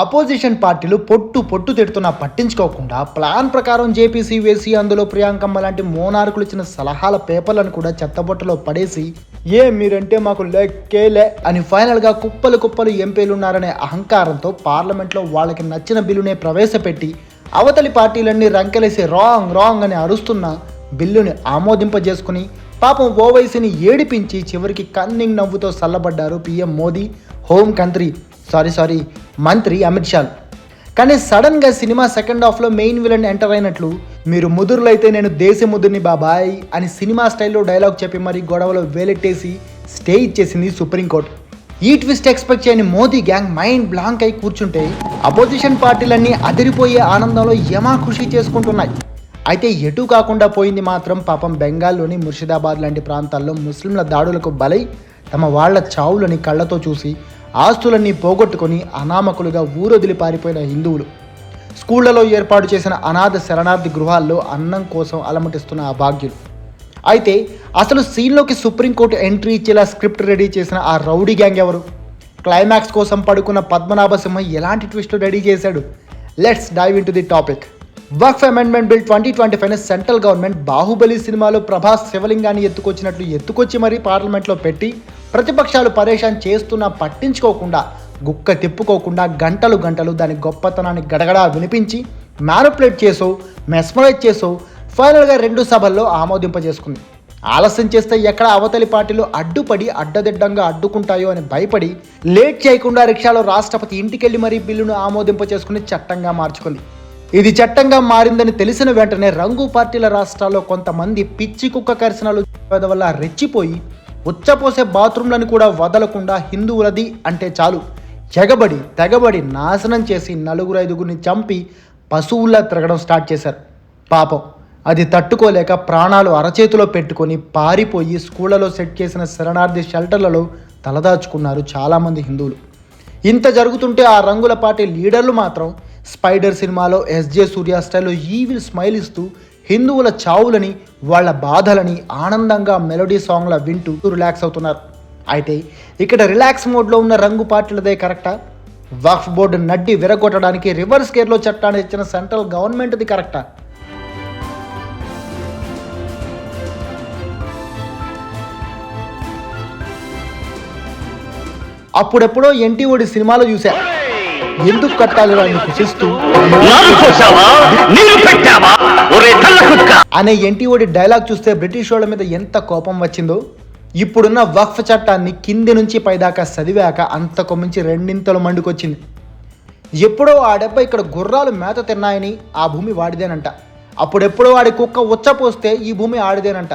Opposition పార్టీలు పొట్టు తిడుతున్నా పట్టించుకోకుండా ప్లాన్ ప్రకారం జేపీసీ వేసి అందులో ప్రియాంకమ్మ లాంటి మోనార్కులు ఇచ్చిన సలహాల పేపర్లను కూడా చెత్తబొట్టలో పడేసి మీరంటే మాకు లెక్కేలే అని ఫైనల్గా కుప్పలు ఎంపీలు ఉన్నారనే అహంకారంతో పార్లమెంట్లో వాళ్ళకి నచ్చిన బిల్లునే ప్రవేశపెట్టి అవతలి పార్టీలన్నీ రంకెలేసి రాంగ్ అని అరుస్తున్న బిల్లుని ఆమోదింపజేసుకుని పాపం ఓవైసీని ఏడిపించి చివరికి కన్నింగ్ నవ్వుతో సల్లబడ్డారు పీఎం మోదీ మంత్రి అమిత్ షా. కానీ సడన్గా సినిమా సెకండ్ హాఫ్లో మెయిన్ విలన్ ఎంటర్ అయినట్లు మీరు ముదురులైతే నేను దేశ ముదుర్ని బాబాయ్ అని సినిమా స్టైల్లో డైలాగ్ చెప్పి మరి గొడవలో వేలెట్టేసి స్టే ఇచ్చేసింది సుప్రీంకోర్టు. ఈ ట్విస్ట్ ఎక్స్పెక్ట్ చేయని మోదీ గ్యాంగ్ మైండ్ బ్లాంక్ అయి కూర్చుంటే అపోజిషన్ పార్టీలన్నీ అదిరిపోయే ఆనందంలో యమా ఖుషి చేసుకుంటున్నాయి. అయితే ఎటు కాకుండా పోయింది మాత్రం పాపం బెంగాల్లోని ముర్షిదాబాద్ లాంటి ప్రాంతాల్లో ముస్లింల దాడులకు బలై తమ వాళ్ల చావులని కళ్ళతో చూసి ఆస్తులన్నీ పోగొట్టుకొని అనామకులుగా ఊరొదిలి పారిపోయిన హిందువులు, స్కూళ్లలో ఏర్పాటు చేసిన అనాథ శరణార్థి గృహాల్లో అన్నం కోసం అలమటిస్తున్న అభాగ్యులు. అయితే అసలు సీన్లోకి సుప్రీంకోర్టు ఎంట్రీ ఇచ్చేలా స్క్రిప్ట్ రెడీ చేసిన ఆ రౌడీ గ్యాంగ్ ఎవరు? క్లైమాక్స్ కోసం పడుకున్న పద్మనాభ సింహ ఎలాంటి ట్విస్టులు రెడీ చేశాడు? Let's dive into the topic. Waqf amendment bill 2025 central government Baahubali సినిమాలో ప్రభాస్ శివలింగాన్ని ఎత్తుకొచ్చి మరీ పార్లమెంట్లో పెట్టి ప్రతిపక్షాలు పరేషాన్ చేస్తున్నా పట్టించుకోకుండా గుక్క తిప్పుకోకుండా గంటలు దాని గొప్పతనాన్ని గడగడా వినిపించి మ్యానిపులేట్ చేసో మెస్మరైజ్ చేసో ఫైనల్గా 2 సభల్లో ఆమోదింపజేసుకుంది. ఆలస్యం చేస్తే ఎక్కడ అవతలి పార్టీలు అడ్డుపడి అడ్డదిడ్డంగా అడ్డుకుంటాయో అని భయపడి లేట్ చేయకుండా రిక్షాలో రాష్ట్రపతి ఇంటికెళ్ళి మరీ బిల్లును ఆమోదింపజేసుకుని చట్టంగా మార్చుకుంది. ఇది చట్టంగా మారిందని తెలిసిన వెంటనే రంగు పార్టీల రాష్ట్రాల్లో కొంతమంది పిచ్చి కుక్క కరిసనలు వల్ల రెచ్చిపోయి ఉచ్చపోసే బాత్రూంలను కూడా వదలకుండా హిందువులది అంటే చాలు తెగబడి నాశనం చేసి 4-5 చంపి పశువుల్లా తిరగడం స్టార్ట్ చేశారు. పాపం అది తట్టుకోలేక ప్రాణాలు అరచేతిలో పెట్టుకొని పారిపోయి స్కూళ్లలో సెట్ చేసిన శరణార్థి షెల్టర్లలో తలదాచుకున్నారు చాలామంది హిందువులు. ఇంత జరుగుతుంటే ఆ రంగుల పార్టీ లీడర్లు మాత్రం స్పైడర్ సినిమాలో ఎస్జే సూర్య స్టైల్లో ఈవిల్ స్మైల్ ఇస్తూ హిందువుల చావులని వాళ్ళ బాధలని ఆనందంగా మెలోడీ సాంగ్ల వింటూ రిలాక్స్ అవుతున్నారు. అయితే ఇక్కడ రిలాక్స్ మోడ్లో ఉన్న రంగు పార్టీలదే కరెక్టా? వక్ఫ్ బోర్డు నడ్డి విరగొట్టడానికి రివర్స్ గేర్లో చట్టాన్ని ఇచ్చిన సెంట్రల్ గవర్నమెంట్ది కరెక్టా? అప్పుడెప్పుడో ఎన్టీఓడి సినిమాలో చూసా, ఎందుకు కట్టాలి అని కుసిస్తూ అనే ఎన్టీఓడి డైలాగ్ చూస్తే బ్రిటిష్ వాళ్ళ మీద ఎంత కోపం వచ్చిందో. ఇప్పుడున్న వక్ఫ్ చట్టాన్ని కింది నుంచి పైదాకా చదివాక అంతకు మించి 2 మండుకొచ్చింది. ఎప్పుడో ఆ డెబ్బ ఇక్కడ గుర్రాలు మేత తిన్నాయని ఆ భూమి వాడిదేనంట. అప్పుడెప్పుడో ఆడి కుక్క ఉచ్చపోస్తే ఈ భూమి ఆడిదేనంట.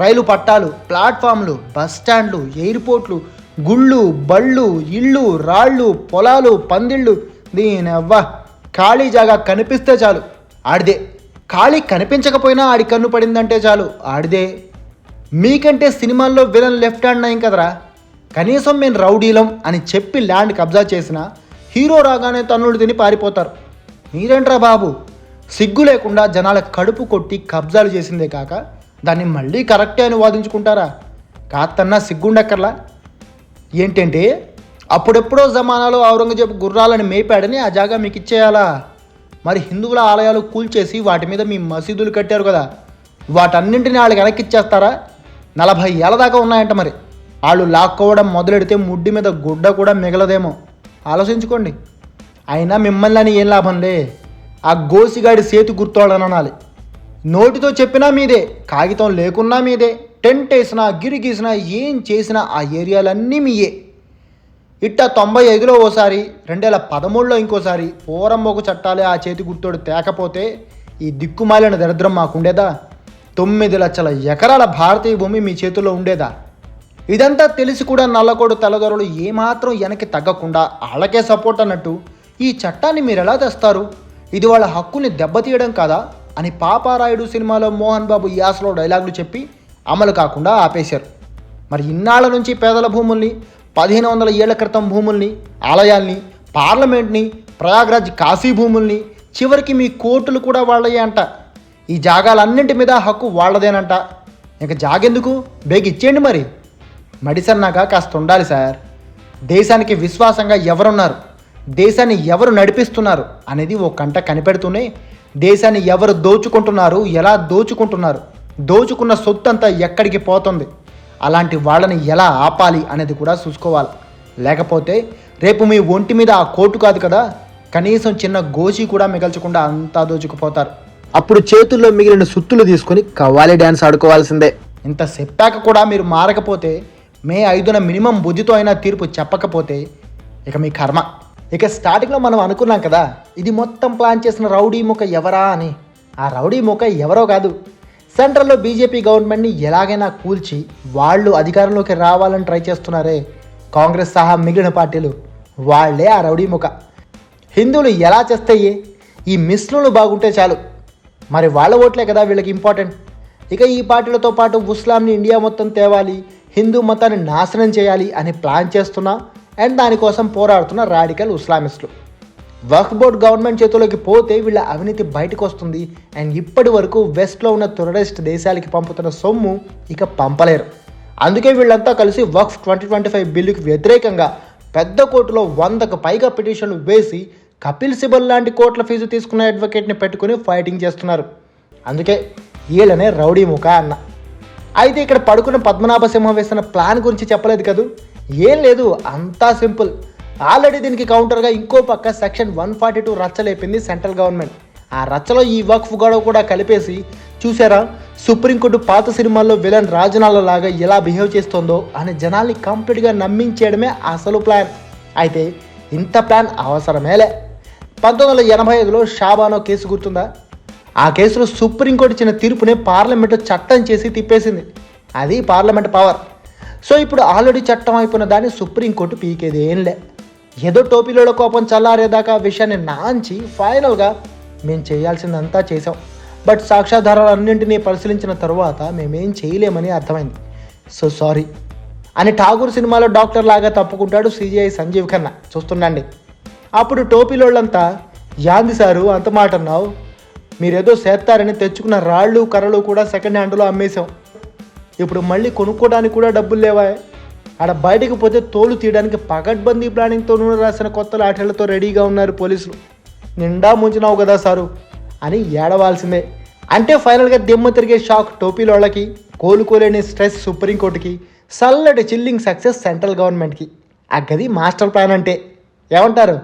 రైలు పట్టాలు, ప్లాట్ఫామ్లు, బస్ స్టాండ్లు, ఎయిర్పోర్ట్లు, గుళ్ళు, బళ్ళు, ఇళ్ళు, రాళ్ళు, పొలాలు, పందిళ్ళు, దీనవ్వ ఖాళీ జాగా కనిపిస్తే చాలు ఆడిదే. ఖాళీ కనిపించకపోయినా ఆడి కన్ను పడిందంటే చాలు ఆడిదే. మీకంటే సినిమాల్లో విలన్ లెఫ్ట్ హ్యాండ్ నయం కదరా, కనీసం మేము రౌడీలం అని చెప్పి ల్యాండ్ కబ్జా చేసిన హీరో రాగానే తన్నుడు తిని పారిపోతారు. మీరేంట్రా బాబు, సిగ్గు లేకుండా జనాల కడుపు కొట్టి కబ్జాలు చేసిందే కాక దాన్ని మళ్ళీ కరెక్టే అని వాదించుకుంటారా? కాస్తన్నా సిగ్గుండక్కర్లా? ఏంటంటే అప్పుడెప్పుడో జమానాలో ఔరంగజేబు గుర్రాలను మేపాడని ఆ జాగా మీకు ఇచ్చేయాలా? మరి హిందువుల ఆలయాలు కూల్చేసి వాటి మీద మీ మసీదులు కట్టారు కదా, వాటన్నింటినీ వాళ్ళకి వెనక్కిచ్చేస్తారా? 40 ఏళ్ళ దాకా ఉన్నాయంట. మరి వాళ్ళు లాక్కోవడం మొదలెడితే ముడ్డి మీద గుడ్డ కూడా మిగలదేమో, ఆలోచించుకోండి. అయినా మిమ్మల్ని అని ఏం లాభంలే, ఆ గోసిగాడి సేతు గుర్తోడని అనాలి. నోటితో చెప్పినా మీదే, కాగితం లేకున్నా మీదే, టెంట్ వేసినా గిరి గీసినా ఏం చేసినా ఆ ఏరియాలన్నీ మీయే. ఇట్ట 95లో ఓసారి, 2013లో ఇంకోసారి పోరంబోకు చట్టాలే ఆ చేతి గుర్తోడు తేకపోతే ఈ దిక్కుమాలిన దరిద్రం మాకుండేదా? 9 లక్షల ఎకరాల భారతీయ భూమి మీ చేతుల్లో ఉండేదా? ఇదంతా తెలిసి కూడా నల్లకోడు తెల్లదొరలు ఏమాత్రం వెనక్కి తగ్గకుండా వాళ్ళకే సపోర్ట్ అన్నట్టు ఈ చట్టాన్ని మీరు ఎలా తెస్తారు? ఇది వాళ్ళ హక్కుల్ని దెబ్బతీయడం కాదా అని పాపారాయుడు సినిమాలో మోహన్ బాబు యాసలో డైలాగులు చెప్పి అమలు కాకుండా ఆపేశారు. మరి ఇన్నాళ్ల నుంచి పేదల భూముల్ని, 1500 ఏళ్ల క్రితం భూముల్ని, ఆలయాల్ని, పార్లమెంట్ని, ప్రయాగ్రాజ్ కాశీ భూముల్ని, చివరికి మీ కోర్టులు కూడా వాళ్ళయే అంట. ఈ జాగాలన్నింటి మీద హక్కు వాళ్ళదేనంట. ఇక జాగెందుకు, బేగిచ్చేయండి. మరి మడిసన్నాక కాస్త ఉండాలి సార్. దేశానికి విశ్వాసంగా ఎవరున్నారు? దేశాన్ని ఎవరు నడిపిస్తున్నారు అనేది ఓ కంట కనిపెడుతూనే దేశాన్ని ఎవరు దోచుకుంటున్నారు, ఎలా దోచుకుంటున్నారు, దోచుకున్న సొత్తు అంతా ఎక్కడికి పోతుంది, అలాంటి వాళ్ళని ఎలా ఆపాలి అనేది కూడా చూసుకోవాలి. లేకపోతే రేపు మీ ఒంటి మీద ఆ కోటు కాదు కదా, కనీసం చిన్న గోచి కూడా మిగల్చకుండా అంతా దోచుకుపోతారు. అప్పుడు చేతుల్లో మిగిలిన సుత్తులు తీసుకొని కవ్వాలి డ్యాన్స్ ఆడుకోవాల్సిందే. ఇంత చెప్పాక కూడా మీరు మారకపోతే, మే 5న మినిమం బుద్ధితో అయినా తీర్పు చెప్పకపోతే ఇక మీ కర్మ. ఇక స్టార్టింగ్లో మనం అనుకున్నాం కదా, ఇది మొత్తం ప్లాన్ చేసిన రౌడీ ముఖ ఎవరా అని. ఆ రౌడీ ముఖ ఎవరో కాదు, సెంట్రల్లో బీజేపీ గవర్నమెంట్ని ఎలాగైనా కూల్చి వాళ్ళు అధికారంలోకి రావాలని ట్రై చేస్తున్నారే కాంగ్రెస్ సహా మిగిలిన పార్టీలు, వాళ్లే ఆ రౌడీ ముఖ. హిందువులు ఎలా చేస్తాయి, ఈ ముస్లింలు బాగుంటే చాలు, మరి వాళ్ళ ఓట్లే కదా వీళ్ళకి ఇంపార్టెంట్. ఇక ఈ పార్టీలతో పాటు ముస్లాంని ఇండియా మొత్తం తేవాలి, హిందూ మతాన్ని నాశనం చేయాలి అని ప్లాన్ చేస్తున్నా అండ్ దానికోసం పోరాడుతున్న రాడికల్ ఇస్లామిస్టులు. వక్ఫ్ బోర్డ్ గవర్నమెంట్ చేతుల్లోకి పోతే వీళ్ళ అవినీతి బయటకు వస్తుంది అండ్ ఇప్పటి వరకు వెస్ట్లో ఉన్న టెర్రరిస్ట్ దేశాలకి పంపుతున్న సొమ్ము ఇక పంపలేరు. అందుకే వీళ్ళంతా కలిసి వక్ఫ్ 2025 బిల్లుకి వ్యతిరేకంగా పెద్ద కోర్టులో 100కు పైగా పిటిషన్లు వేసి కపిల్ సిబల్ లాంటి కోట్ల ఫీజు తీసుకున్న అడ్వకేట్ని పెట్టుకుని ఫైటింగ్ చేస్తున్నారు. అందుకే వీళ్ళనే రౌడీ ముఖ అన్న. అయితే ఇక్కడ పడుకున్న పద్మనాభ సింహ వేసిన ప్లాన్ గురించి చెప్పలేదు కదూ, ఏం లేదు, అంతా సింపుల్. ఆల్రెడీ దీనికి కౌంటర్గా ఇంకో పక్క సెక్షన్ 142 రచ్చలేపింది సెంట్రల్ గవర్నమెంట్. ఆ రచ్చలో ఈ వక్ఫ్ గొడవ కూడా కలిపేసి, చూసారా సుప్రీంకోర్టు పాత సినిమాల్లో విలన్ రాజనాల లాగా ఎలా బిహేవ్ చేస్తుందో అని జనాల్ని కంప్లీట్గా నమ్మించేయడమే అసలు ప్లాన్. అయితే ఇంత ప్లాన్ అవసరమేలే. 1985లో షాబానో కేసు గుర్తుందా? ఆ కేసులో సుప్రీంకోర్టు ఇచ్చిన తీర్పునే పార్లమెంటు చట్టం చేసి తిప్పేసింది. అది పార్లమెంట్ పవర్. సో ఇప్పుడు ఆల్రెడీ చట్టం అయిపోయిన దాన్ని సుప్రీంకోర్టు పీకేది ఏంలే. ఏదో టోపీలో కోపం చల్లారేదాకా విషయాన్ని నాంచి ఫైనల్గా మేము చేయాల్సిందంతా చేసాం, బట్ సాక్ష్యాధారాలన్నింటినీ పరిశీలించిన తర్వాత మేమేం చేయలేమని అర్థమైంది, సో సారీ అని ఠాగూర్ సినిమాలో డాక్టర్ లాగా తప్పుకుంటాడు సిజిఐ సంజీవ్ ఖన్నా. చూస్తుండండి. అప్పుడు టోపీలోళ్ళంతా, యాంది సారు అంత మాట అన్నావు, మీరేదో చేస్తారని తెచ్చుకున్న రాళ్ళు కర్రలు కూడా సెకండ్ హ్యాండ్లో అమ్మేశాం, ఇప్పుడు మళ్ళీ కొనుక్కోవడానికి కూడా డబ్బులు లేవా, ఆడ బయటకు పోతే తోలు తీయడానికి పకడ్బందీ ప్లానింగ్తో రాసిన కొత్త లాఠీలతో రెడీగా ఉన్నారు పోలీసులు, నిండా ముంచినావు కదా సారు అని ఏడవాల్సిందే. అంటే ఫైనల్గా దిమ్మ తిరిగే షాక్ టోపీలోళ్ళకి, కోలుకోలేని స్ట్రెస్ సుప్రీంకోర్టుకి, చల్లటి చిల్లింగ్ సక్సెస్ సెంట్రల్ గవర్నమెంట్కి. ఆ గది మాస్టర్ ప్లాన్ అంటే. ఏమంటారు?